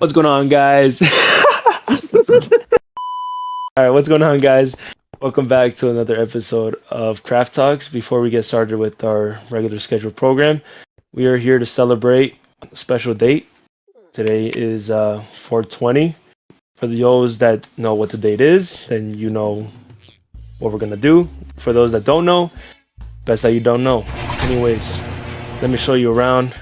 What's going on, guys? All right, what's going on, guys? Welcome back to another episode of Craft Talks. Before we get started with our regular scheduled program, we are here to celebrate a special date. Today is 420. For those that know what the date is, then you know what we're gonna do. For those that don't know, best that you don't know. Anyways, let me show you around.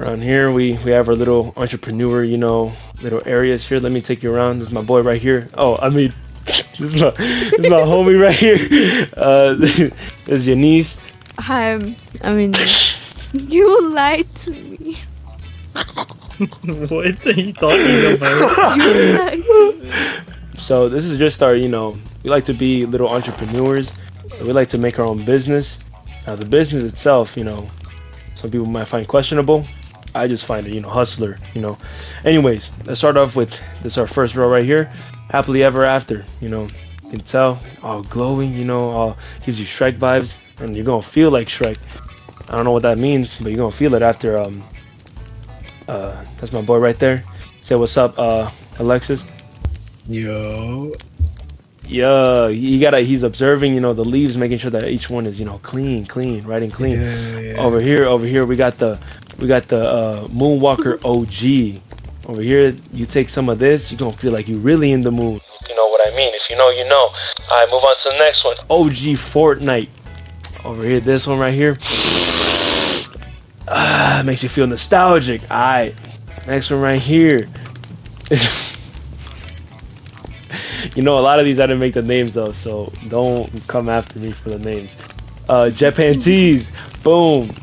Around here, we have our little entrepreneur, little areas here. Let me take you around. This is my boy right here. This is my homie right here. This is your niece. You lied to me. What are you talking about? You lied to me. So this is just our, we like to be little entrepreneurs. We like to make our own business. Now the business itself, some people might find questionable. I just find it, hustler, Anyways, let's start off with this, our first row right here. Happily ever after, you can tell, all glowing, all gives you Shrek vibes, and you're gonna feel like Shrek. I don't know what that means, but you're gonna feel it after. That's my boy right there. Say what's up, Alexis. Yo. Yeah, he's observing, the leaves, making sure that each one is, clean, right and clean. Yeah. Over here, we got the Moonwalker OG. Over here, you take some of this, you're gonna feel like you're really in the mood. You know what I mean? If you know, you know. Alright, move on to the next one. OG Fortnite. Over here, this one right here. Makes you feel nostalgic. Alright, next one right here. A lot of these I didn't make the names of, so don't come after me for the names. Japan Tees, boom.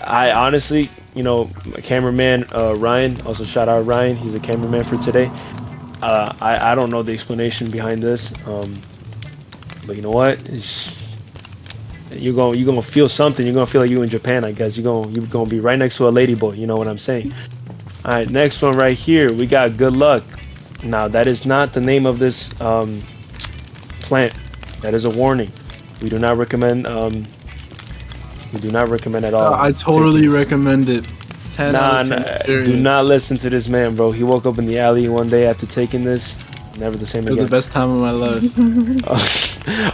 I honestly, my cameraman Ryan, also shout out Ryan, he's a cameraman for today. I don't know the explanation behind this, but you know what? You're gonna feel something. You're gonna feel like you in Japan, I guess. You're gonna be right next to a ladyboy. You know what I'm saying? All right, next one right here. We got Good Luck. Now that is not the name of this plant. That is a warning. We do not recommend. We do not recommend at all. I totally recommend it. 10 out of 10 do not listen to this man, bro. He woke up in the alley one day after taking this. Never the same It was again. the best time of my life.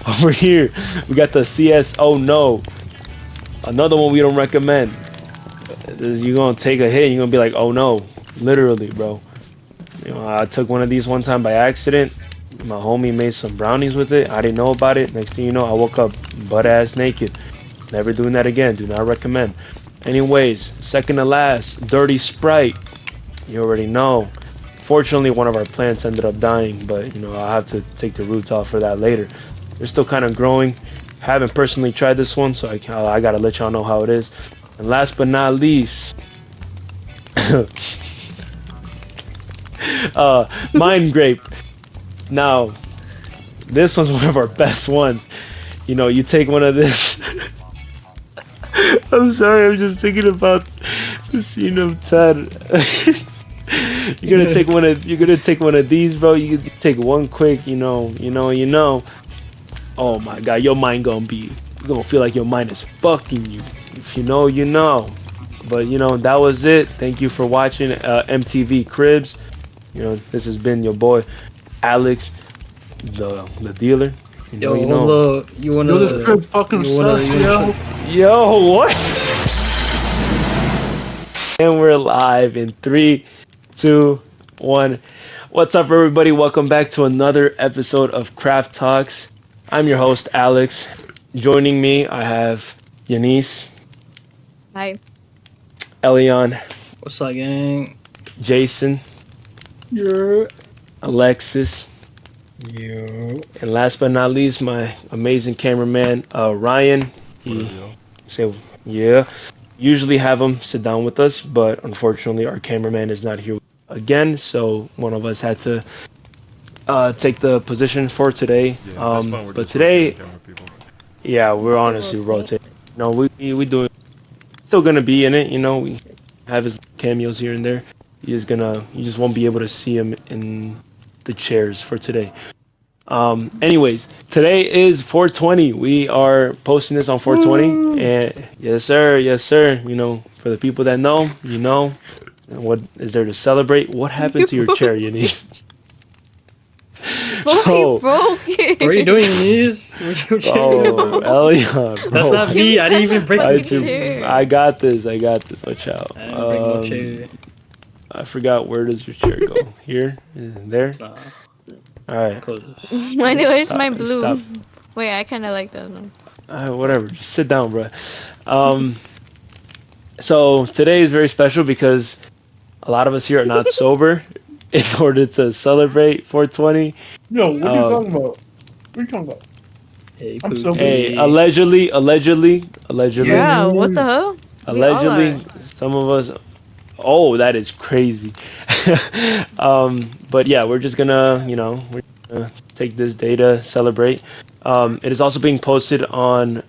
Over here, we got the CS. Oh no, another one we don't recommend. You're gonna take a hit. And you're gonna be like, oh no, literally, bro. I took one of these one time by accident. My homie made some brownies with it. I didn't know about it. Next thing you know, I woke up butt ass naked. Never doing that again. Do not recommend. Anyways, second to last, Dirty Sprite. You already know. Fortunately, one of our plants ended up dying, but I'll have to take the roots off for that later. They're still kind of growing. Haven't personally tried this one, so I gotta let y'all know how it is. And last but not least, Mind Grape. Now, this one's one of our best ones. You take one of this. I'm sorry, I'm just thinking about the scene of Ted. You're gonna take one of these, bro. You take one quick, Oh my god, your mind you're gonna feel like your mind is fucking you. If you know, you know. But that was it. Thank you for watching MTV Cribs. This has been your boy Alex, the dealer. You wanna this crib fucking sucks, yo, what? And we're live in 3, 2, 1. What's up, everybody? Welcome back to another episode of Craft Talks. I'm your host, Alex. Joining me, I have Yanis. Hi. Elion. What's up, gang? Jason. Yeah. Alexis. Yo. And last but not least, my amazing cameraman, Ryan. Yeah. Usually have him sit down with us, but unfortunately our cameraman is not here again, so one of us had to take the position for today. But today, yeah, we're honestly rotating. We doing, still gonna be in it. We have his cameos here and there. You just won't be able to see him in the chairs for today. Anyways, today is 420. We are posting this on 420. And yes sir. For the people that know, What is there to celebrate? What happened to your chair, Eunice? Bro, he Bro, broke it. What are you doing, Eunice? bro, Elliot, bro. That's not me. I didn't even break Fucking the chair. I got this. Watch out. I didn't break no chair. I forgot, where does your chair go? Here? There? Nah, Alright. Where's my blue? Stop. Wait, I kind of like that one. Whatever. Just sit down, bro. So today is very special because a lot of us here are not sober in order to celebrate 420. Yo, what are you talking about? What are you talking about? hey, I'm so Hey, allegedly. Yeah, what the hell? We all Allegedly, are. some of us. Oh, that is crazy. But yeah, we're just gonna, we're gonna take this day to celebrate. It is also being posted on,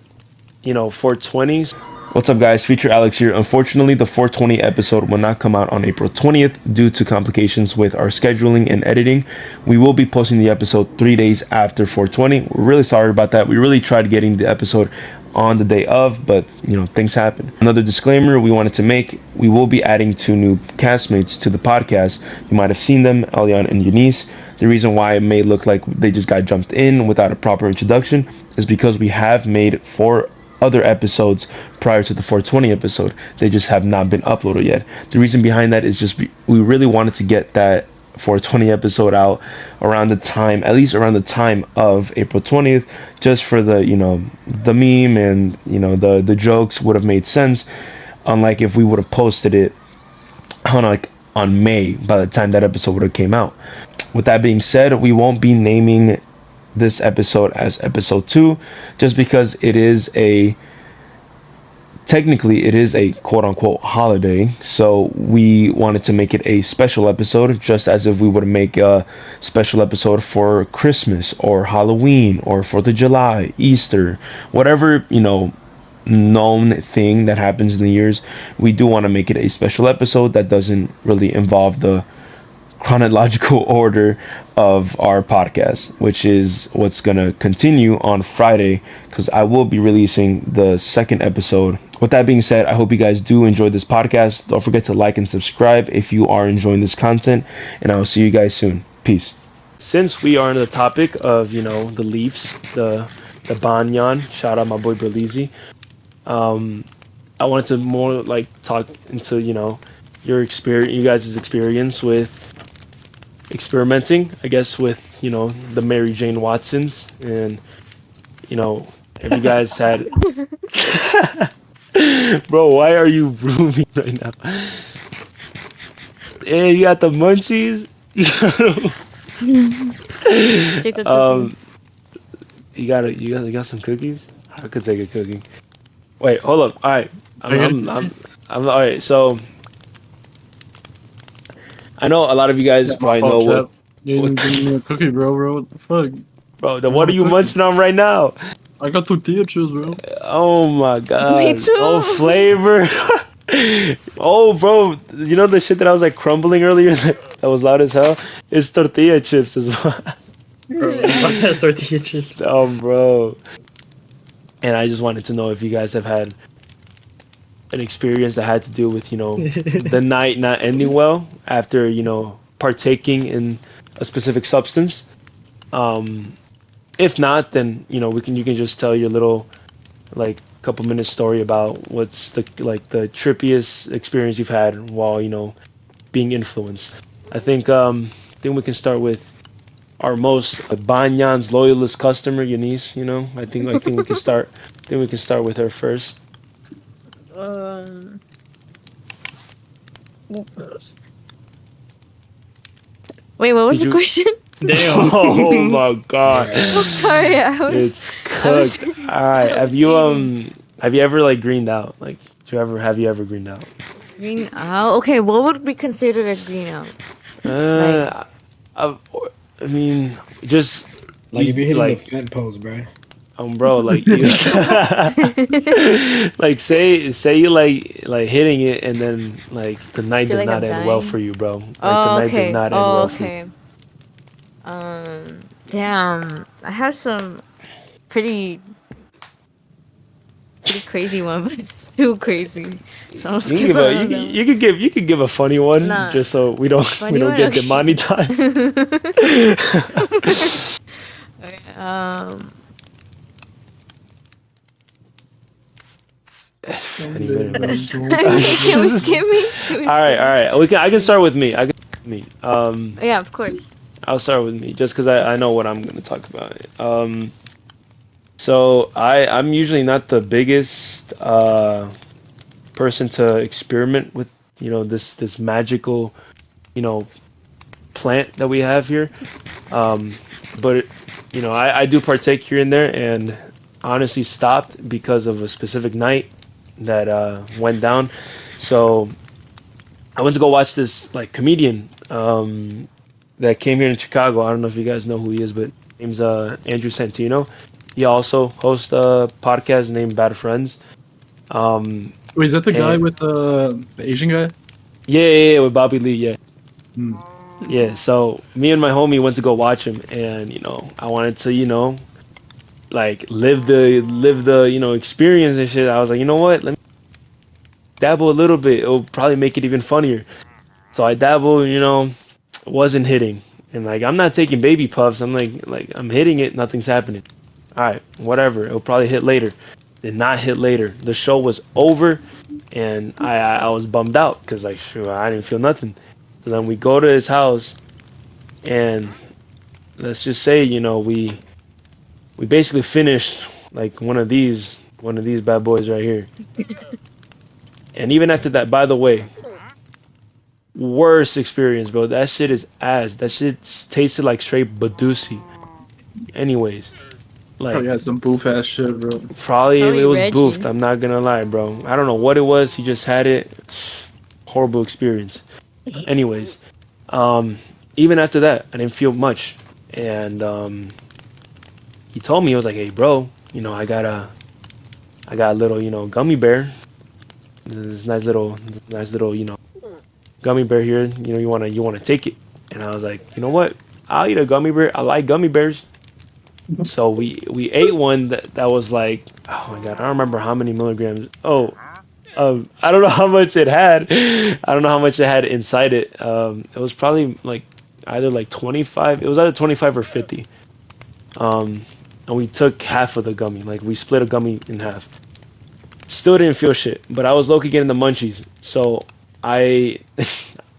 420s. What's up, guys? Feature Alex here. Unfortunately, the 420 episode will not come out on April 20th due to complications with our scheduling and editing. We will be posting the episode 3 days after 420. We're really sorry about that. We really tried getting the episode on the day of, but things happen. Another disclaimer we wanted to make: we will be adding 2 new castmates to the podcast. You might have seen them, Elian and Eunice. The reason why it may look like they just got jumped in without a proper introduction is because we have made 4 other episodes prior to the 420 episode. They just have not been uploaded yet. The reason behind that is just we really wanted to get that 420 episode out around the time, at least around the time of April 20th, just for the the meme and the jokes would have made sense, unlike if we would have posted it on May by the time that episode would have came out. With that being said, we won't be naming this episode as episode 2 just because technically it is a quote-unquote holiday, so we wanted to make it a special episode, just as if we would make a special episode for Christmas or Halloween or 4th of July, Easter, whatever known thing that happens in the years. We do want to make it a special episode that doesn't really involve the chronological order of our podcast, which is what's gonna continue on Friday, because I will be releasing the 2nd episode. With that being said, I hope you guys do enjoy this podcast. Don't forget to like and subscribe if you are enjoying this content, and I will see you guys soon. Peace. Since we are on the topic of the Leafs, the Banyan, shout out my boy Berlizzi. I wanted to more talk into your experience, you guys' experience with experimenting, I guess, with the Mary Jane Watsons, and if you guys had bro, why are you rooming right now? Hey, you got the munchies. Take a cookie. You got some cookies? I could take a cookie. Wait, hold up. All right, I'm all right. So I know a lot of you guys probably know what. You didn't give me a cookie, bro. What the fuck? Bro, then what are you munching on right now? I got tortilla chips, bro. Oh my god. Me too. Oh, flavor. Oh, bro, you know the shit that I was crumbling earlier that was loud as hell? It's tortilla chips as well. Bro, that's tortilla chips. Bro. And I just wanted to know if you guys have had an experience that had to do with, the night not ending well after, partaking in a specific substance. If not, then you can just tell your little couple minute story about what's the trippiest experience you've had while being influenced. I think we can start with our most Banyan's loyalist customer, Eunice. I think we can start. I think we can start with her first. Wait, what was the question? Damn. Oh my god. I'm sorry, It's cooked. Alright, have you ever greened out? Have you ever greened out? Green out? Okay, what would be considered a green out? I mean, just if you're hitting the fat pose, bro. Bro, you, say you hitting it, and then the night did not end well for you, bro. The night did not end well for you. Damn, I have some pretty pretty crazy one, but it's too crazy. So I'm You skip can give a around them. you could give a funny one Nah. just so we don't Funny one? get Okay. demonetized. Okay, Any minute, bro. can we skip me? Can we All right, skip all right. I can start with me. Yeah, of course. I'll start with me just because I know what I'm gonna talk about. So I'm usually not the biggest person to experiment with this magical plant that we have here. But I do partake here and there, and honestly stopped because of a specific night that went down. So I went to go watch this like comedian that came here in Chicago. I don't know if you guys know who he is, but his name's Andrew Santino. He also hosts a podcast named Bad Friends. Wait, is that the guy with the Asian guy? Yeah, with Bobby Lee, yeah. Hmm. Yeah, so me and my homie went to go watch him, and I wanted to like live the experience and shit. I was like, you know what, let me dabble a little bit. It'll probably make it even funnier. So I dabbled, wasn't hitting, and like I'm not taking baby puffs. I'm like I'm hitting it, nothing's happening. All right, whatever. It'll probably hit later. Did not hit later. The show was over, and I was bummed out because like sure I didn't feel nothing. So then we go to his house, and let's just say we basically finished like one of these bad boys right here. And even after that, by the way, worst experience, bro. That shit is ass. That shit tasted like straight Badusi. Anyways, like Probably had some boof ass shit, bro. probably it was Reggie. boofed. I'm not gonna lie, bro. I don't know what it was. He just had it. Horrible experience. Anyways, even after that, I didn't feel much. And he told me, he was like, "Hey, bro, I got a little, gummy bear. This nice little, gummy bear here. You wanna take it?" And I was like, "You know what? I'll eat a gummy bear. I like gummy bears." So we ate one that was like, oh my god, I don't remember how many milligrams. Oh, I don't know how much it had. I don't know how much it had inside it. It was probably like either like 25. It was either 25 or 50. And we took half of the gummy. Like we split a gummy in half. Still didn't feel shit, but I was low-key getting the munchies. So I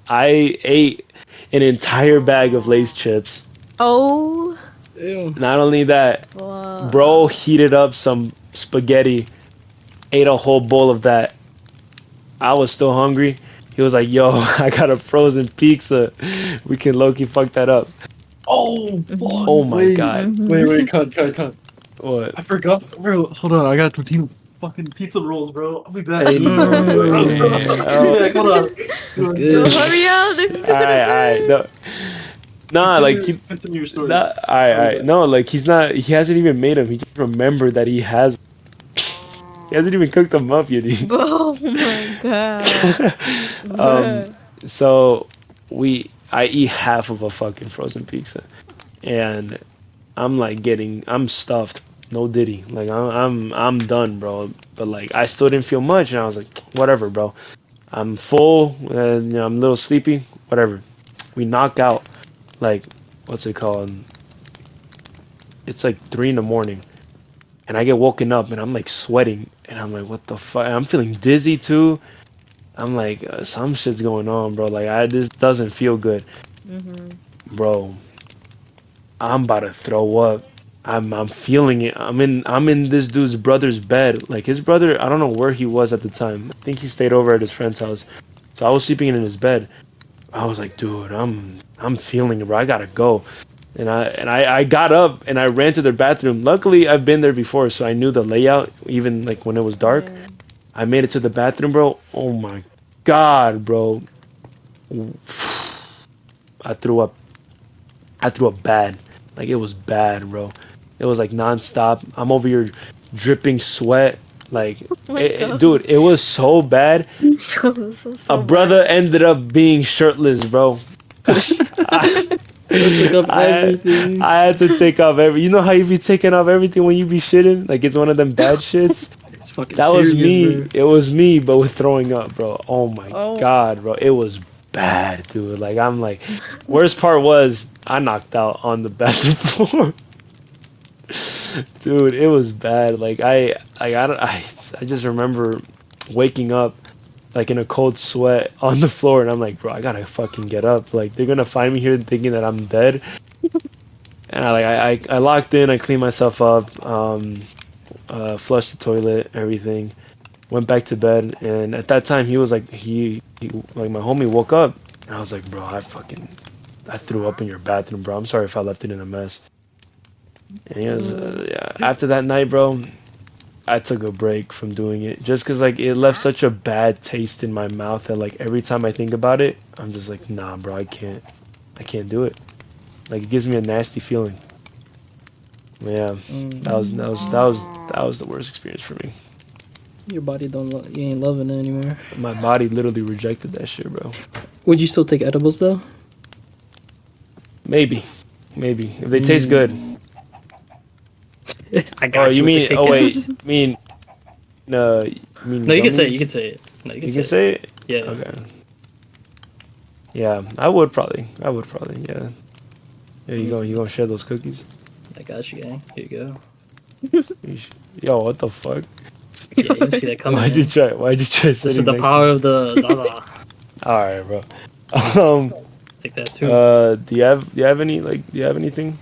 I ate an entire bag of Lay's chips. Oh. Ew. Not only that, Wow. bro heated up some spaghetti, ate a whole bowl of that. I was still hungry. He was like, "Yo, I got a frozen pizza. We can low-key fuck that up." Oh, Oh my god. Wait, cut. What? I forgot, bro. Hold on, I got tortilla fucking pizza rolls, bro. I'll be back. Hey, bro. Yeah, hold on. Yo, hurry up. Alright. No. Nah, like he. Continue your story. Nah, alright. No, like he's not. He hasn't even made them. He just remembered that he has. He hasn't even cooked them up yet. Oh my god. Bruh. So I eat half of a fucking frozen pizza, and I'm stuffed. No diddy. Like I'm done, bro. But like I still didn't feel much, and I was like, whatever, bro. I'm full, and I'm a little sleepy. Whatever. We knock out. Like, what's it called? It's like 3 in the morning, and I get woken up, and I'm like sweating, and I'm like, what the fuck? I'm feeling dizzy too. I'm like, some shit's going on, bro. Like, this doesn't feel good, bro. I'm about to throw up. I'm feeling it. I'm in this dude's brother's bed. Like his brother, I don't know where he was at the time. I think he stayed over at his friend's house. So I was sleeping in his bed. I was like, dude, I'm feeling it, bro. I gotta go. And I got up and I ran to their bathroom. Luckily, I've been there before, so I knew the layout, even like when it was dark. Yeah. I made it to the bathroom, bro. Oh my god, bro. I threw up. I threw up bad. Like it was bad, bro. It was like nonstop. I'm over here dripping sweat. Like, dude, it was so bad. A brother ended up being shirtless, bro. I had to take off every. You know how you be taking off everything when you be shitting? Like it's one of them bad shits. It's fucking That was me. bro. It was me, but with throwing up, bro. Oh my god, bro. It was bad, dude. Like I'm like, worst part was I knocked out on the bathroom floor. Dude, it was bad. Like I just remember waking up like in a cold sweat on the floor, and I'm like, bro, I gotta fucking get up. Like they're gonna find me here thinking that I'm dead. And I locked in. I cleaned myself up. Flushed the toilet, everything. Went back to bed, and at that time he was like, he like my homie woke up, and I was like, bro, I threw up in your bathroom, bro. I'm sorry if I left it in a mess. And he was, yeah. After that night, bro, I took a break from doing it, just cause like it left such a bad taste in my mouth that like every time I think about it, I'm just like, nah, bro, I can't do it. Like it gives me a nasty feeling. Yeah, that was the worst experience for me. Your body you ain't loving it anymore. My body literally rejected that shit, bro. Would you still take edibles though? Maybe if they taste good. I got oh, you mean? Oh wait, no, you mean? No, you can say it. gummies? You can say it. No, you You can say it. Yeah. Okay. Yeah, I would probably. Yeah. There you go. You gonna share those cookies? I got you, gang. Here you go. Yo, what the fuck? Yeah, you didn't see that coming. Why'd you try? This is the power of the Zaza. All right, bro. Take that too. Do you have anything?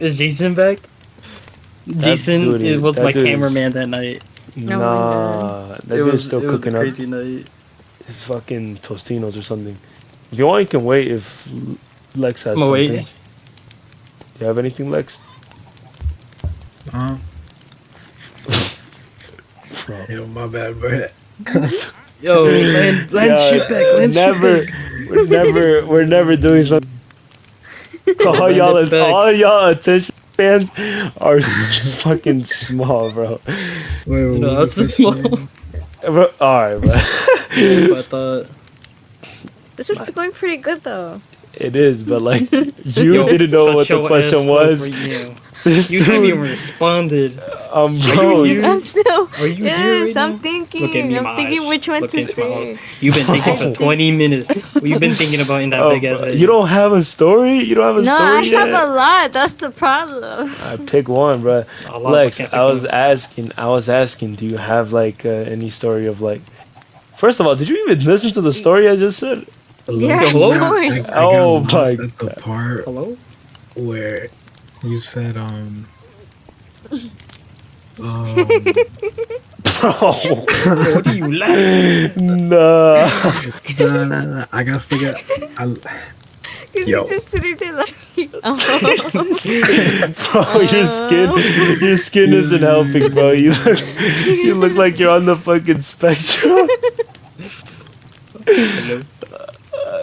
Is Jason back? Jason was my cameraman that night. Nah, that dude's still cooking It was a up crazy night. his fucking Tostinos or something. If you want, you can wait if Lex has something. Wait. Do you have anything, Lex? Yo, my bad, bro. Yo, land shit back. Land shit back. We're never doing something. All y'all attention fans are fucking small, bro. Wait, No, that's just small. Bro, alright, bro. That's what I thought. This is going pretty good though. It is, but like you didn't know what the question was. You haven't even responded. Bro. I'm still. Are you yes, here? I'm thinking. Look at me, I'm thinking which one to say. You've been thinking for 20 minutes. What you've been thinking about in that big ass head? You don't have a story? You don't have a No, story I yet? have a lot. That's the problem. I pick one, bro. Lex, I was asking, do you have like any story of like? First of all, did you even listen to the story I just said? Yeah, Hello? of course. I got Oh lost my at the part Hello? where you said Bro. What are you laughing? Nah. I got to get. He's Yo. just sitting there like, oh. Bro, your skin isn't helping, bro. You look like you're on the fucking spectrum. Hello?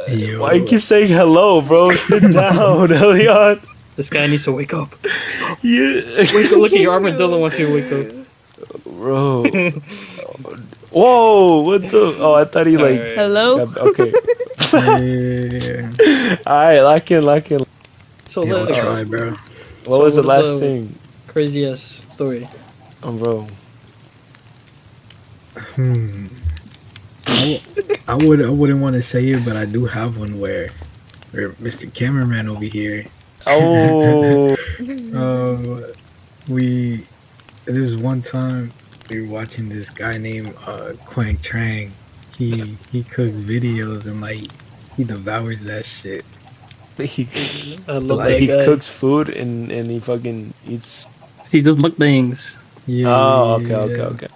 Yo. Why you keep saying hello, bro? Sit down, Elion. This guy needs to wake up. Yeah. Wake up, look at your armadillo wants you to wake up. Bro. Whoa, what the? Oh, I thought he like. Alright. Hello? Okay. Yeah. Alright, lock in. So Yo, let's try, bro. What So was the what is last thing? crazy ass story. Bro. I wouldn't want to say it, but I do have one where Mr. Cameraman over here. Oh. This one time we were watching this guy named Quang Trang. He cooks videos and like he devours that shit. He I love like that he guy. cooks food and he fucking eats. He does mukbangs. Yeah. Oh, yeah, okay, yeah. okay.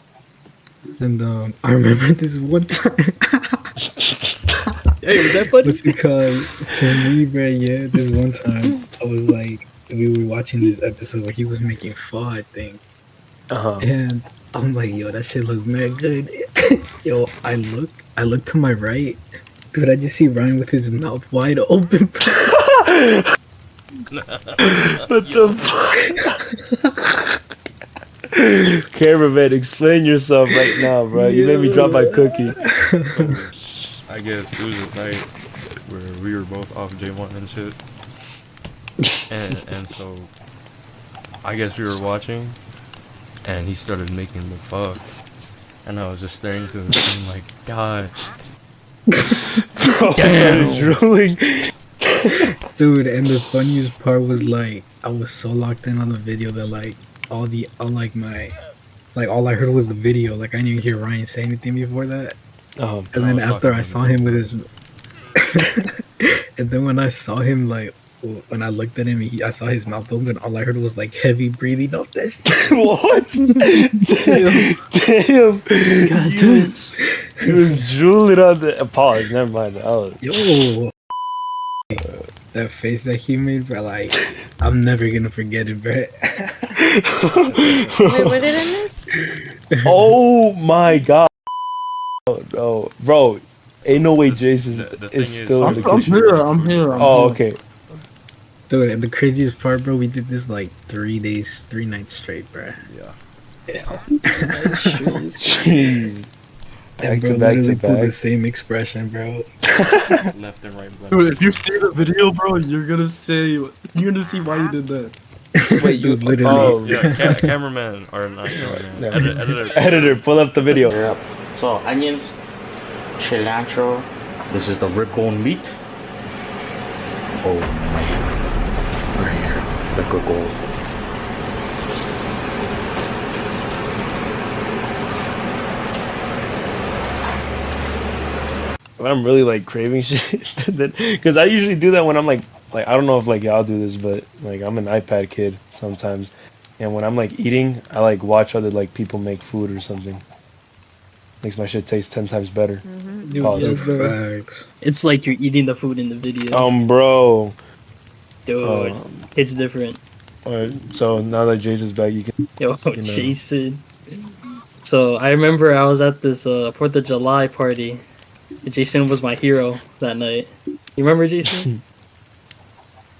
And I remember this one time. Hey, was that funny? What's it called? To me, bro, yeah, this one time I was like, we were watching this episode where he was making pho, I think. And I'm like, yo, that shit look mad good. Yo, I look to my right. Dude, I just see Ryan with his mouth wide open, bro. What the fuck? Cameraman, explain yourself right now, bro. You made me drop my cookie. I guess it was a night where we were both off J1 and shit. And so I guess we were watching and he started making the fuck, and I was just staring to the screen like, God. Damn. Drooling. Dude, and the funniest part was like I was so locked in on the video that like all I heard was the video. Like I didn't even hear Ryan say anything before that. And then after I saw him with his, and then when I saw him like when I looked at him, I saw his mouth open. All I heard was like heavy breathing off that shit. What? Damn. God, dude. He was drooling on the pause. Never mind. Yo, that face that he made, bro. Like I'm never gonna forget it, bro. Wait, what did I miss? Oh my god. Oh, bro. Ain't no way Jason is still in the kitchen. I'm here. Oh, okay. Dude, and the craziest part, bro, we did this like 3 days, 3 nights straight, bro. Yeah. Jeez. And bro literally pulled the same expression, bro. Left and right. Dude, if you see the video, bro, you're gonna see why you did that. Wait, you Dude, literally. Oh, Yeah, cameraman or not cameraman. Editor, pull up the video. Yeah. So onions, cilantro. This is the rib bone meat. Oh man, right here, the good gold. When I'm really like craving shit, because I usually do that when I'm like I don't know if like y'all do this, but like I'm an iPad kid sometimes, and when I'm like eating, I like watch other like people make food or something. Makes my shit taste 10 times better. Dude, Pause. yes, bro. Facts. It's like you're eating the food in the video. Bro. Dude, it's different. Alright, so now that Jason's back, you can. Yo, you know. Jason. So I remember I was at this 4th of July party. Jason was my hero that night. You remember Jason?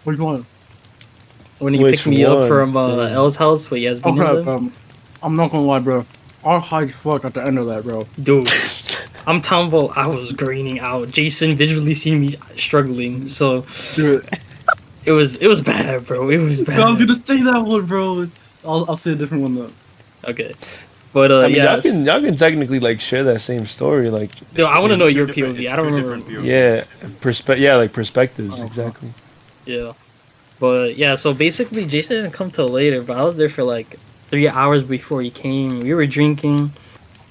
Which one? When he picked me up from L's house, where he has been in them? I'm not gonna lie, bro. I was high as fuck at the end of that, bro. Dude, I'm telling you, I was graining out. Jason visually seen me struggling, so Dude. it was bad, bro. It was bad. I was gonna say that one, bro. I'll say a different one though. Okay, but I mean, yeah, y'all can technically like share that same story, like. Yo, I want to know It's your two different- POV. it's I don't two remember. different POV. Yeah, like perspectives, exactly. Yeah, but yeah. So basically, Jason didn't come till later, but I was there for like 3 hours before he came. We were drinking,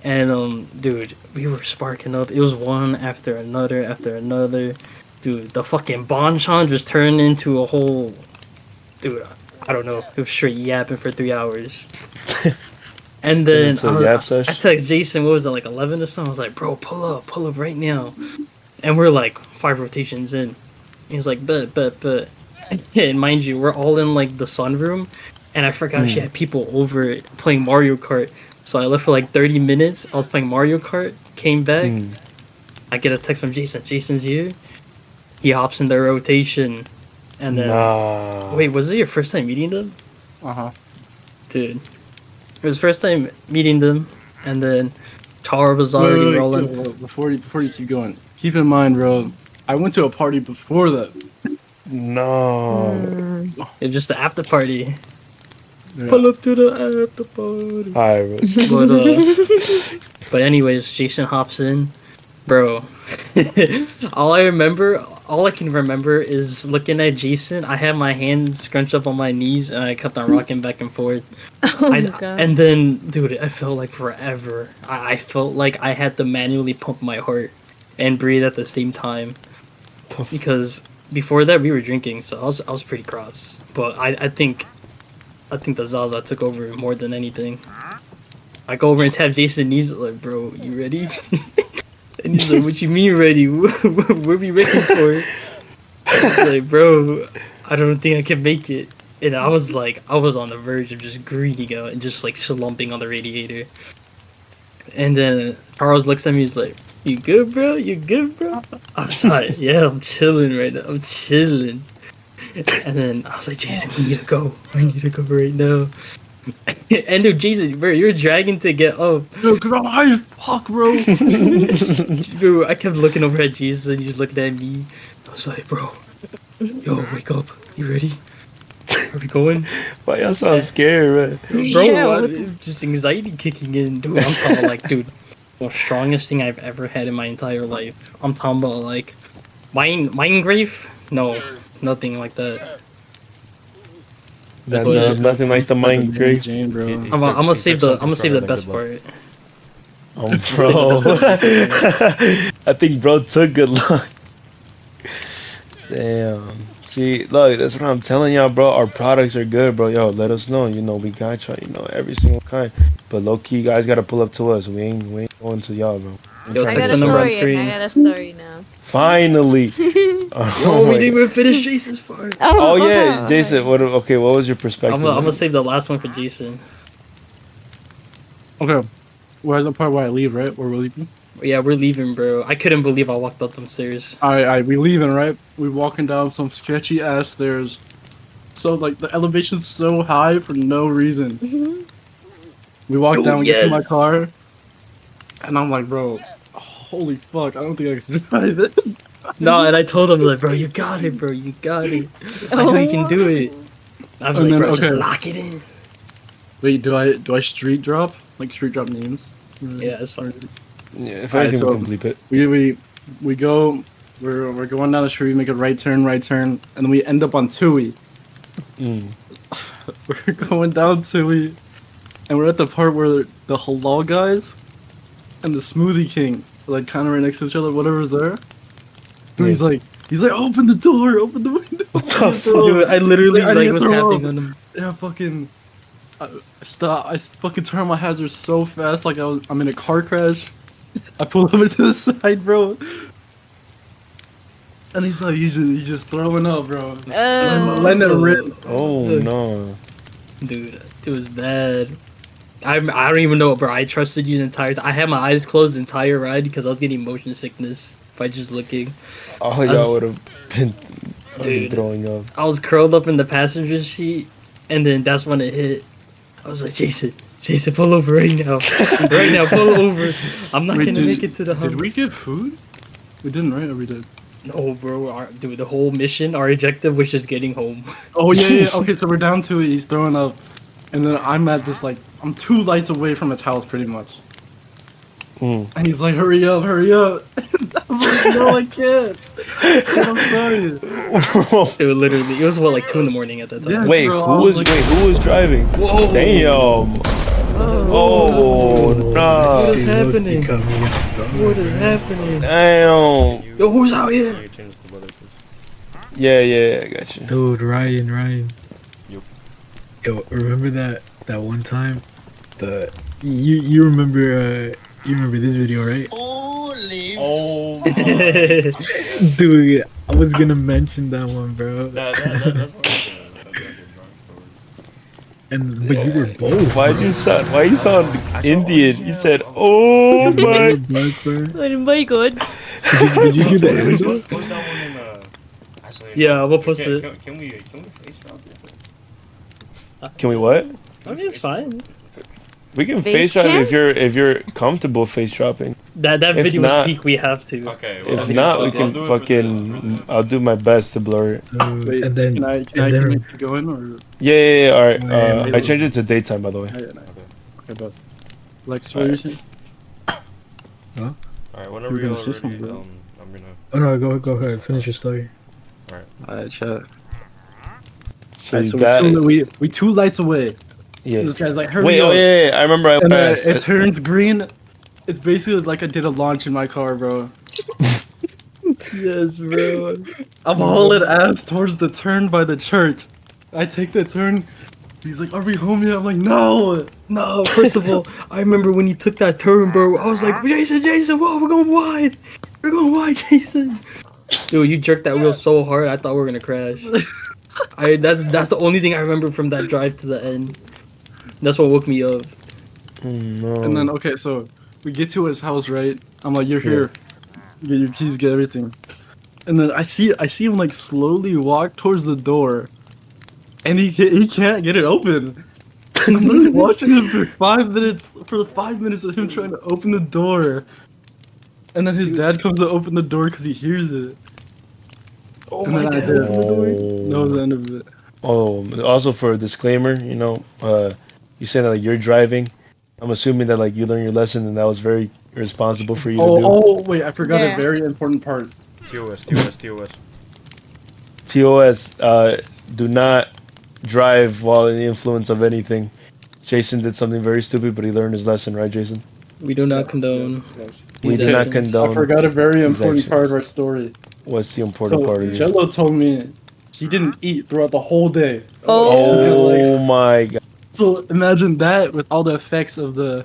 and dude, we were sparking up. It was one after another after another. Dude, the fucking bonchon just turned into a whole. Dude, I don't know. It was straight yapping for 3 hours. And then I text Jason. What was it, like 11 or something? I was like, bro, pull up right now. And we're like 5 rotations in. He was like, bet. And mind you, we're all in like the sunroom, and I forgot she had people over playing Mario Kart. So I left for like 30 minutes. I was playing Mario Kart, came back. I get a text from Jason. Jason's here. He hops in the rotation, and then wait, was it your first time meeting them? Dude, it was first time meeting them, and then Tara was already rolling. Before you keep going, keep in mind, bro. I went to a party before that. No. It was just the after party. Yeah. Pull up to the after party. Alright, but anyways, Jason hops in, bro. all I can remember is looking at Jason. I had my hands scrunched up on my knees, and I kept on rocking back and forth. Oh my god! And then, dude, it felt like forever. I felt like I had to manually pump my heart and breathe at the same time, because before that we were drinking, so I was pretty cross. But I think the Zaza took over more than anything. I go over and tap Jason's knees, like, bro, you ready? And he's like, what you mean ready? What are we ready for? I was like, bro, I don't think I can make it. And I was on the verge of just greening out and just like slumping on the radiator. And then Charles looks at me, he's like, you good, bro? You good, bro? I was like, yeah, I'm chilling right now. I'm chilling. And then I was like, Jason, we need to go. I need to go right now. And dude, Jason, bro, you're dragging to get up. Dude, cause I'm high as fuck, bro. Bro, I kept looking over at Jesus, and he was looking at me. I was like, bro, yo, wake up. You ready? Are we going? Why y'all sound scared, man? Bro, Yeah, just anxiety kicking in. Dude, I'm talking like, dude, the strongest thing I've ever had in my entire life. I'm talking about like, mind grave? No, nothing like that. There's nothing like the mind grave. Jane, bro. I'm gonna save the best part. Bro. I think bro took good luck. Damn. See, look, that's what I'm telling y'all, bro. Our products are good, bro. Yo, let us know. You know, we got y'all, you know, every single kind. But low key, you guys gotta pull up to us. We ain't going to y'all, bro. Yo, I text got a the number on story. screen. I got a story now. Finally. Yo, we my didn't God. even finish Jason's part. Oh yeah, Jason. What was your perspective? I'm gonna save the last one for Jason. Okay. Where's the part where I leave, right? Where we're leaving? Yeah, we're leaving, bro. I couldn't believe I walked up them stairs. Alright, we leaving, right? We walking down some sketchy ass stairs. So like the elevation's so high for no reason. We walk down, we get to my car, and I'm like, bro, holy fuck, I don't think I can drive it. No, and I told him like, bro, you got it, bro, you got it. I know you can do it. I was And like, then, bro, just okay. lock it in. Wait, do I street drop? Like street drop names? Yeah, it's fine. Yeah, if Alright, anything, so- we can bleep it. We go, we're going down the street, we make a right turn, and then we end up on Tui. Mm. We're going down Tui, and we're at the part where the halal guys and the smoothie king are like kind of right next to each other, whatever's there. And he's like, open the door, open the window. What the fuck? Dude, I literally I like didn't was throw tapping up. on him. Yeah, fucking. I fucking turn on my hazards so fast, like I'm in a car crash. I pull over to the side, bro. And he's like, he's just throwing up, bro. Letting it rip. Oh no. Dude, it was bad. I don't even know, bro. I trusted you the entire time. I had my eyes closed the entire ride because I was getting motion sickness by just looking. Oh, was- y'all would have been Dude. throwing up. I was curled up in the passenger seat, and then that's when it hit. I was like, Jason, pull over right now. Right now, pull over. I'm not Wait, gonna make it to the house. Did we get food? We didn't, right? Or we did? No, bro. Dude, the whole mission, our objective was just getting home. Oh, yeah. Okay, so we're down to it. He's throwing up. And then I'm at this, like, I'm 2 lights away from his house, pretty much. Mm. And he's like, hurry up. I'm like, no, I can't. I'm sorry. It was literally, it was what, like 2 in the morning at that time. Yes, Wait, bro, who I was was like- who was driving? Whoa. Damn. Oh, What no. is happening? What is happening? Damn. Yo, who's out here? You change the weather, please. Yeah, I got you. Dude, Ryan. Yup. Yo, remember that one time? You remember this video, right? Oh, Dude, I was gonna mention that one, bro. that's one of the drunk But you were both. Why you sound Indian? You said, "Oh my." Oh my god. Did you hear the end? stories. Post that one in actually, Yeah, we'll post it. Can we face drop it? Can we what? I mean, it's fine. We can Face face drop cam? if you're comfortable face dropping. That If video not- was peak. We have to. Okay. If okay, not, so we I'll can do it for fucking. I'll do my best to blur it. Wait, And then can I keep going? Or... Yeah. All right. Wait, I changed it to daytime, by the way. Okay, but Lex, what are you saying? All right. Whenever You're you're gonna say ready, something, bro. I'm gonna. Oh no, go ahead. Finish your story. Alright, chat. So Alright, so that, we 2 lights away. yeah. This guy's like, hurry Wait, up. I remember. And then it turns green. It's basically like I did a launch in my car, bro. Yes, bro. I'm hauling ass towards the turn by the church. I take the turn. He's like, are we home yet? I'm like, no. No, first of all, I remember when you took that turn, bro. I was like, Jason, whoa, we're going wide. We're going wide, Jason. Dude, you jerked that wheel so hard, I thought we were gonna crash. That's the only thing I remember from that drive to the end. That's what woke me up. No. And then, okay, so we get to his house, right? I'm like, you're here. Get your keys, get everything. And then I see him like slowly walk towards the door. And he can't get it open. And I'm literally watching him for 5 minutes, for the 5 minutes of him trying to open the door. And then his dad comes to open the door because he hears it. Oh And my then I god. did. That was the end of it. Oh, also for a disclaimer, you said that like you're driving. I'm assuming that like you learned your lesson and that was very irresponsible for you to do. Oh, wait, I forgot a Yeah. very important part. TOS, TOS, TOS. TOS, do not drive while in the influence of anything. Jason did something very stupid, but he learned his lesson, right, Jason? We do not condone. Yes. We these do not actions. I condone. forgot a very these important part of actions. our story. What's the important So part of you? Jello told me he didn't eat throughout the whole day. Oh my god. So imagine that with all the effects of the,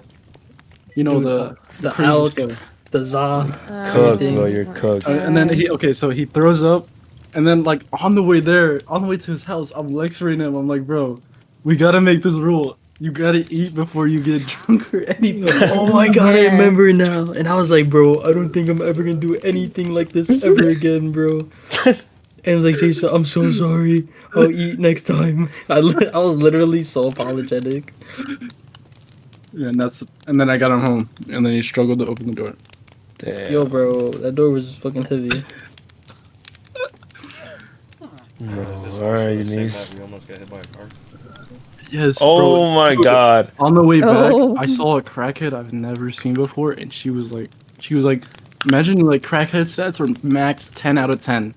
Dude, the the crazy elk, stuff. the za. Cooked, Everything. bro. You're cooked. And then so he throws up, and then like on the way to his house, I'm lecturing him. I'm like, bro, we gotta make this rule. You gotta eat before you get drunk or anything. Oh my god, I Yeah. remember now. And I was like, bro, I don't think I'm ever gonna do anything like this ever again, bro. And I was like, Jason, I'm so sorry. I'll eat next time. I was literally so apologetic. Yeah, and then I got him home, and then he struggled to open the door. Damn. Yo, bro, that door was fucking heavy. No. Is this All right, also the same Eunice. map we almost got hit by a car? Yes. Oh bro. my god. On the way back, Oh. I saw a crackhead I've never seen before, and she was like, imagine like crackhead stats were max 10 out of 10.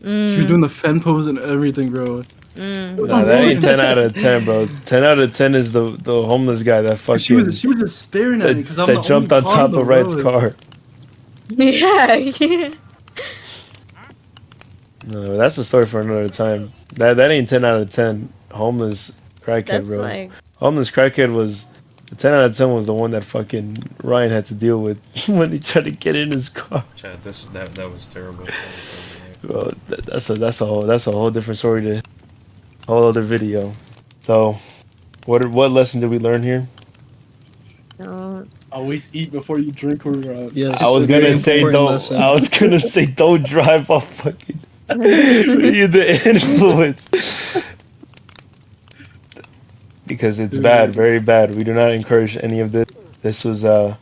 She was doing the fen pose and everything, bro. Nah, that ain't 10 out of 10, bro. 10 out of 10 is the homeless guy that fucking She was just staring at me because I'm that the jumped only on car top the of Red's road. car. Yeah, yeah. No, that's a story for another time. That ain't 10 out of 10. Homeless crackhead, That's bro. like Homeless crackhead was the 10 out of 10 was the one that fucking Ryan had to deal with when he tried to get in his car. Chad, that was terrible. Bro, that's a whole different story to whole other video. So, what lesson did we learn here? no. Always eat before you drink or Yes, I was a very gonna say important don't. lesson. I was gonna say don't drive off fucking the influence because it's bad, very bad. We do not encourage any of this. This was I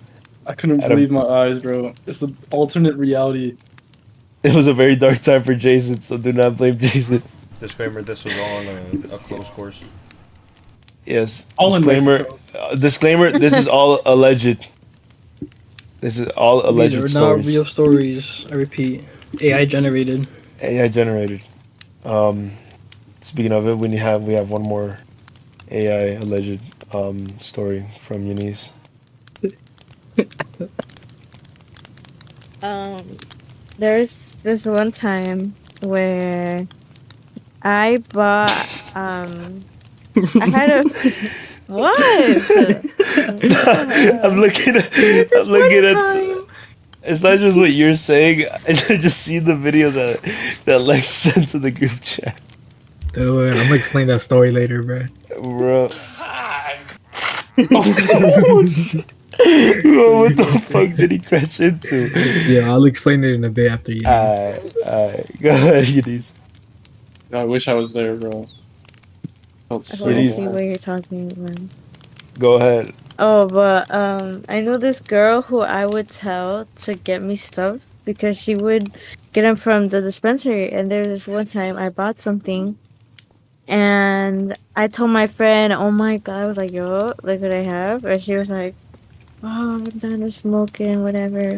couldn't Adam- believe my eyes, bro. It's the alternate reality. it was a very dark time for Jason, so do not blame Jason. Disclaimer: this was all on a close course. Yes. All in Disclaimer. Mexico. Disclaimer. This is all alleged. This is all alleged These are stories. not real stories. I repeat, AI generated. AI generated. Speaking of it, we have one more AI alleged story from Eunice. There's this one time where I bought I had a what? I'm looking at. I'm looking at. It's not just what you're saying. I just see the video that Lex sent to the group chat, Dude, I'm gonna explain that story later, bro. bro. Bro, what the fuck did he crash into? Yeah, I'll explain it in a bit after you. Alright. Go ahead, Eunice. I wish I was there, bro. Felt I so want It to is- see bad. what you're talking about. Go ahead. Oh, but I know this girl who I would tell to get me stuff because she would get them from the dispensary. And there was this one time I bought something, and I told my friend, "Oh my god!" I was like, "Yo, look what I have," and she was like, "Oh, I'm done with smoking, whatever,"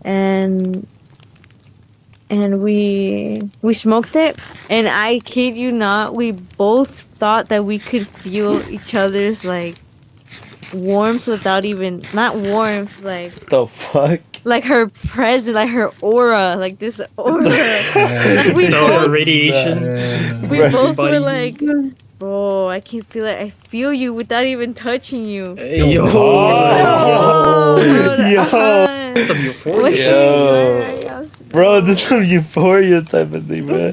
and we smoked it, and I kid you not, we both thought that we could feel each other's like warmth without even not warmth, The fuck? like her presence, like her aura, like this aura. Like we All the both radiation. we Right. both were Body like, bro, I can feel it. I feel you without even touching you. Hey, yo. Oh. Yo. Some Wait, euphoria. Yo. Bro, this is some euphoria type of thing, bro.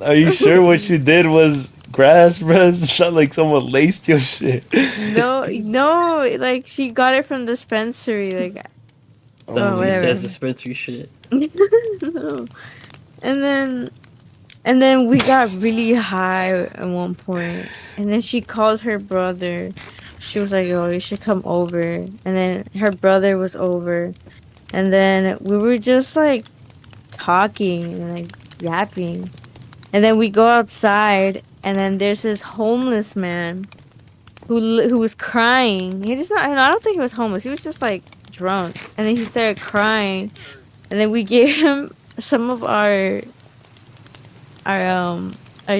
Are you sure what you did was grass, bro? It's not like someone laced your shit. No, like she got it from dispensary, like Oh, Oh, He whatever. says dispensary shit. no. And then we got really high at one point, and then she called her brother. She was like, "Oh, you should come over." And then her brother was over, and then we were just like talking and like yapping, And then we go outside, and then there's this homeless man who was crying. He just not. I don't think he was homeless. He was just like drunk, and then he started crying, and then we gave him some of our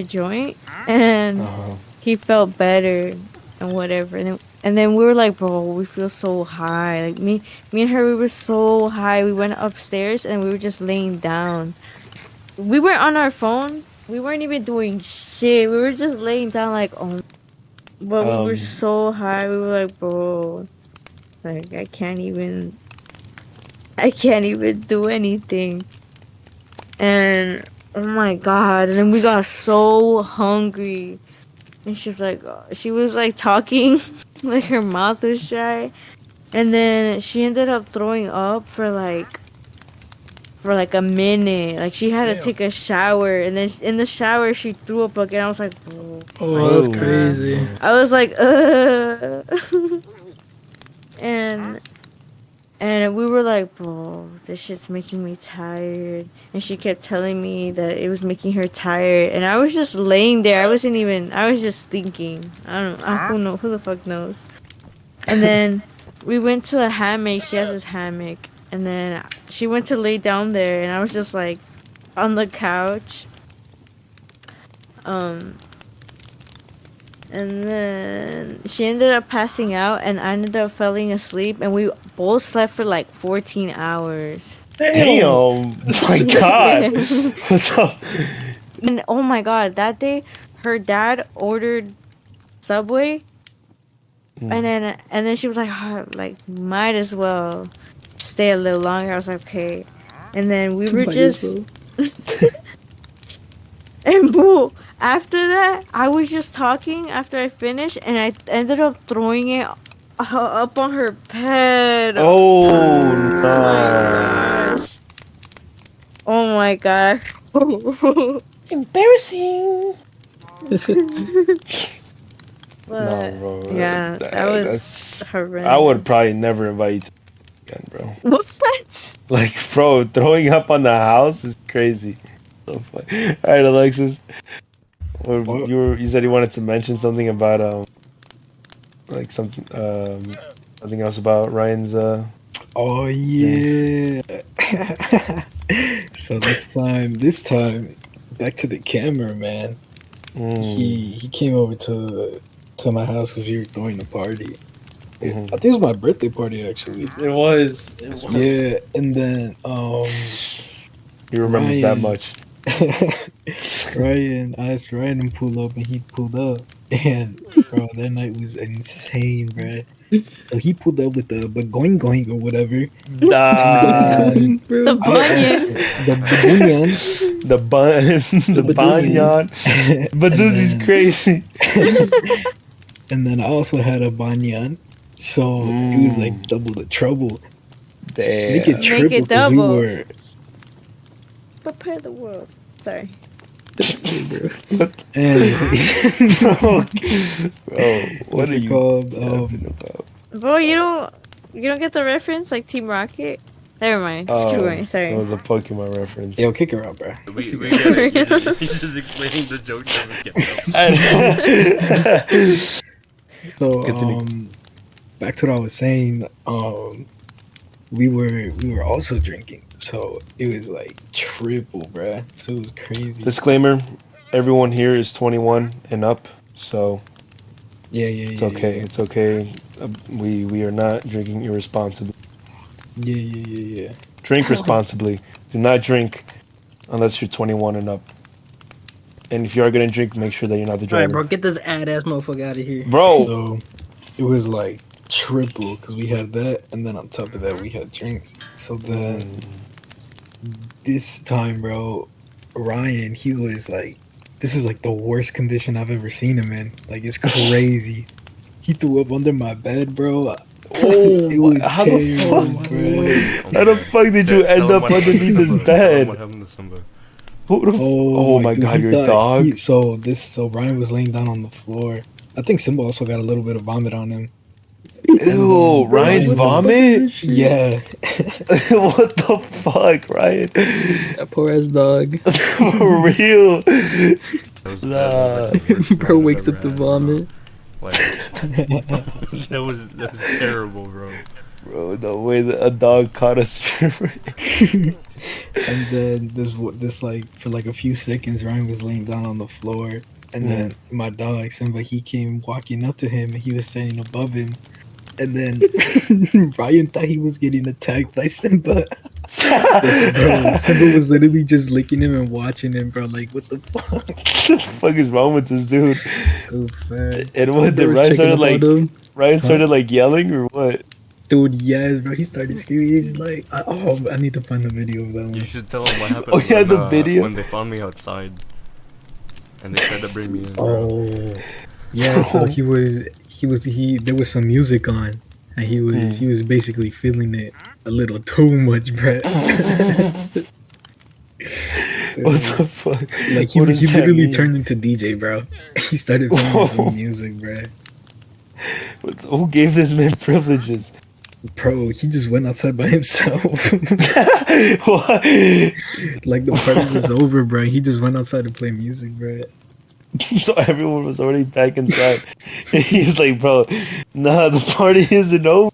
joint, and he felt better and whatever. And then we were like, bro, we feel so high. Like me and her, we were so high. We went upstairs and we were just laying down. We weren't on our phone. We weren't even doing shit. We were just laying down like, oh. But we were so high. We were like, bro, like I can't even do anything. And oh my god! And then we got so hungry, and she was like talking, like her mouth was dry, and then she ended up throwing up for like a minute. Like she had to take a shower, and then in the shower she threw up again. I was like, bro. Oh, that's crazy. I was like, and we were like, bro, this shit's making me tired. And she kept telling me that it was making her tired. And I was just laying there. I was just thinking. I don't know. Who the fuck knows? And then we went to a hammock. She has this hammock. And then she went to lay down there. And I was just like on the couch. And then she ended up passing out, and I ended up falling asleep, and we both slept for like 14 hours. Damn! My God! And oh my God, that day, her dad ordered Subway, and then she was like, oh, like might as well stay a little longer. I was like, okay, and then we were just. And boo, after that, I was just talking after I finished, and I ended up throwing it up on her bed. Oh no! Gosh. Oh my god! Embarrassing. But, no, bro. Yeah, that was horrendous. I would probably never invite you to again, bro. What? Like, bro, throwing up on the house is crazy. So funny. All right, Alexis. You said you wanted to mention something about like something else about Ryan's Oh yeah. So this time, back to the camera, man. He came over to my house because we were throwing a party. I think it was my birthday party actually. It was. Yeah, and then he remembers that much. Ryan, I asked Ryan to pull up, and he pulled up, and bro, that night was insane, bro. So he pulled up with the going or whatever. The bunion. The banyan. But this is crazy. And then I also had a banyan, so it was like double the trouble. Damn. Make it triple. Make it double. We were... Prepare the world. Sorry. Anyways. What are you called? about? Bro, you don't get the reference, like Team Rocket? Never mind. Screw it. Sorry. It was a Pokemon reference. Yo, kick her out, bro. We get it. He's just explaining the joke. So, back to what I was saying. We were also drinking, so it was like triple, bruh. So it was crazy. Disclaimer: everyone here is 21 and up, so yeah. It's okay. Yeah. It's okay. We are not drinking irresponsibly. Yeah. Drink responsibly. Do not drink unless you're 21 and up. And if you are gonna drink, make sure that you're not the driver. Alright, bro, get this ass motherfucker out of here. Bro! So it was like triple because we had that, and then on top of that, we had drinks. So then this time, bro, Ryan, he was like, this is like the worst condition I've ever seen him in. Like, it's crazy. He threw up under my bed, bro. It was how terrible, the bro. How the fuck did you end up underneath his bed? What happened to Simba? Oh my dude, god, he your thought dog. So Ryan was laying down on the floor. I think Simba also got a little bit of vomit on him. Ew, Ryan's Ryan- vomit? Yeah. What the fuck, Ryan? That poor ass dog. For real? That was like the worst Bro night wakes I've up to ever had, bro. vomit. Like that was terrible, bro. Bro, the way that a dog caught a stripper. And then this like for like a few seconds, Ryan was laying down on the floor, and then my dog Simba, he came walking up to him, and he was standing above him, and then Ryan thought he was getting attacked by Simba. Bro, Simba was literally just licking him and watching him, bro. Like, what the fuck? What the fuck is wrong with this dude? So fast. And what They did were Ryan checking started up on him. Ryan started like yelling or what? Dude, yes, bro. He started screaming. He's like, I need to find the video of that You one. should tell them what happened. Oh, yeah, when, the video? when they found me outside, and they tried to bring me in. Bro. Oh, yeah. So he there was some music on, and he was basically feeling it a little too much, bro. What the fuck? Like he What does that literally mean? turned into DJ, bro. He started playing his own music, bro. Who gave this man privileges? Bro, he just went outside by himself. What? Like the party was over, bro. He just went outside to play music, bro. So everyone was already back inside. And he was like, bro, nah, the party isn't over.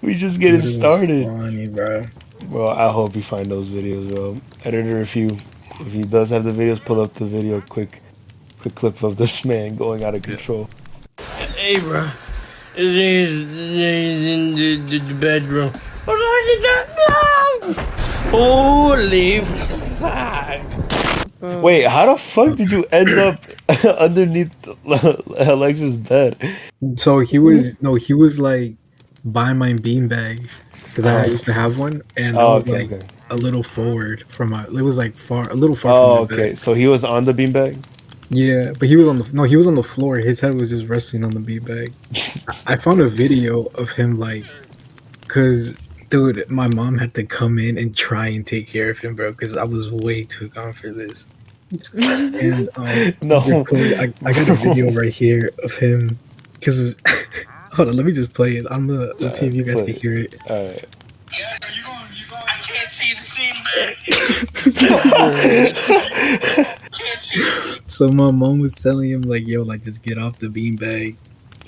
We just getting Dude, it was started. funny, bro. Bro, I hope you find those videos, bro. Editor, if he does have the videos, pull up the video quick clip of this man going out of control. Hey, bro. He's in the bedroom. Holy fuck. Wait, how the fuck did you end up underneath Alexa's bed? So he was like by my beanbag because I used to have one, and I was like a little forward from my. It was like a little far Oh, from my okay. bed. So he was on the beanbag? Yeah, but he was on the floor. His head was just resting on the beanbag. I found a video of him like, cause dude, my mom had to come in and try and take care of him, bro, because I was way too gone for this. And No. I got a video right here of him. Cause hold on, let me just play it. Let's see if you guys can hear it. All right. I can't see the scene back. Can't see. So my mom was telling him like, "Yo, like just get off the beanbag."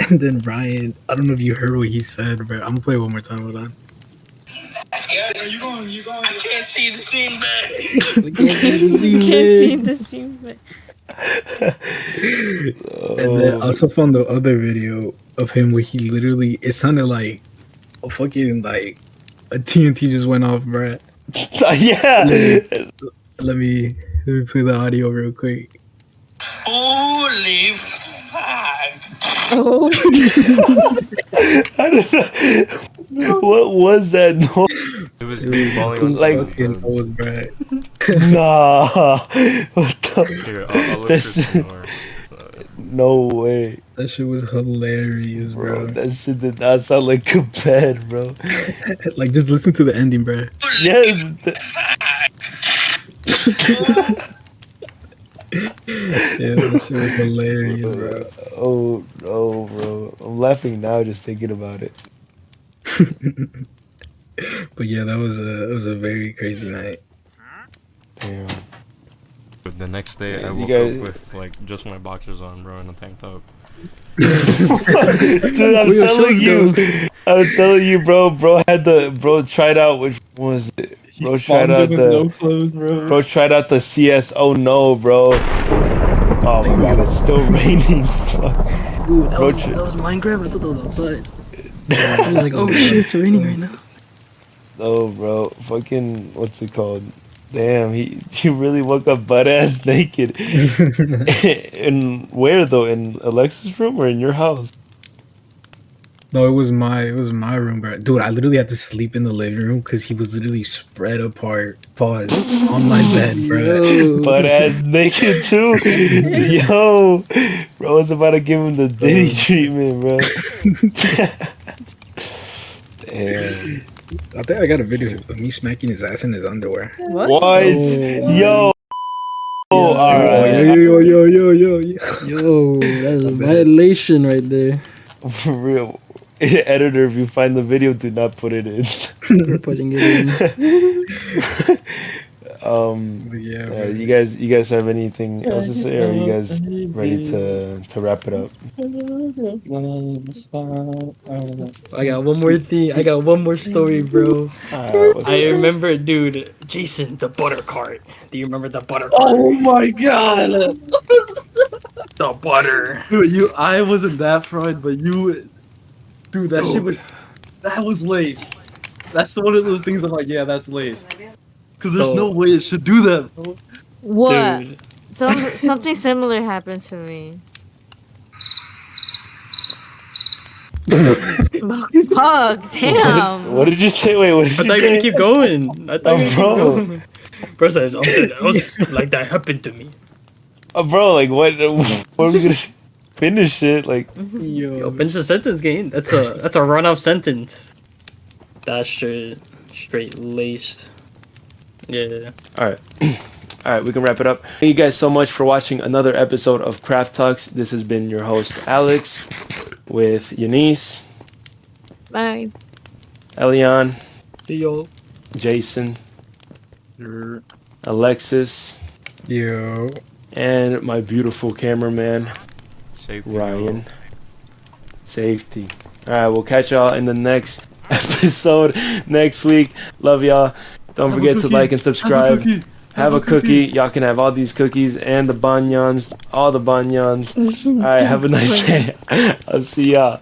And then Ryan, I don't know if you heard what he said, but I'm gonna play it one more time. Hold on. I can't see the scene back. I can't see the scene, Can't man. see the scene, but And then I also found the other video of him where he literally, it sounded like a fucking like a TNT just went off, bruh. Yeah. Let me play the audio real quick. Holy fuck. oh, I don't know. What was that noise? It was me falling on like- the Fucking nose, bruh. Nah. What the? Here, I'll look That's- this more. So, No way, That shit was hilarious, bro. bro. That shit did not sound like a bed, bro. Like just listen to the ending, bruh. Yes. Yeah, that shit was hilarious, bro. Oh no, bro. I'm laughing now just thinking about it. But yeah, that was a very crazy night. Damn. but the next day, Yeah, I you woke guys- up with like just my boxers on, bro, and a tank top. Dude, I'm Where your telling shoes you. go? I'm telling you, bro. Bro tried out which one was it? Bro tried out the clothes, bro. bro tried out the CS. Oh no, bro. Oh my god, it's still raining. Fuck. Ooh, that Bro, was tr- Minecraft. I thought that was outside. I was like, oh shit, it's raining right now. Oh, bro. Fucking what's it called? Damn, he really woke up butt ass naked. In where though? In Alexa's room or in your house? No, it was my room, bro. Dude, I literally had to sleep in the living room because he was literally spread apart, pause, on my bed, bro. Yo. Butt ass naked too. Yo, bro was about to give him the Diddy treatment, bro. Damn. I think I got a video of me smacking his ass in his underwear. what? What? Yo. Oh, all Yo, right. yo. Yo, that is a violation right there. For real. Editor, if you find the video, do not put it in. We're putting it in. Yeah, you guys have anything else to say, or are you guys ready to wrap it up? I got one more thing. I got one more story, bro. I remember, dude, Jason, the butter cart. Do you remember the butter cart? Oh my god! The butter. Dude, I wasn't that fried, but you, dude, that was laced. That's one of those things I'm like, yeah, that's laced. Because there's no way it should do that, bro. What? Dude. Something similar happened to me. Fuck, damn. What did you say? Wait, what did you say? I thought you were gonna keep going. I thought you were bro. gonna keep going. Bro says, something else like that happened to me. Bro, like what? What are we gonna finish it? Like, Yo, finish the sentence, game. That's a run-off sentence. That's straight laced. Yeah. all right. All right, we can wrap it up. Thank you guys so much for watching another episode of Craft Talks. This has been your host, Alex, with Eunice, Bye. Elian, See y'all. Jason, Alexis, Yo. and my beautiful cameraman, Safety, Ryan. Safety. All right, we'll catch y'all in the next episode next week. Love y'all. Don't forget to like and subscribe. Have a cookie. Y'all can have all these cookies and the banyans, all the banyans. All right, have a nice day. I'll see y'all.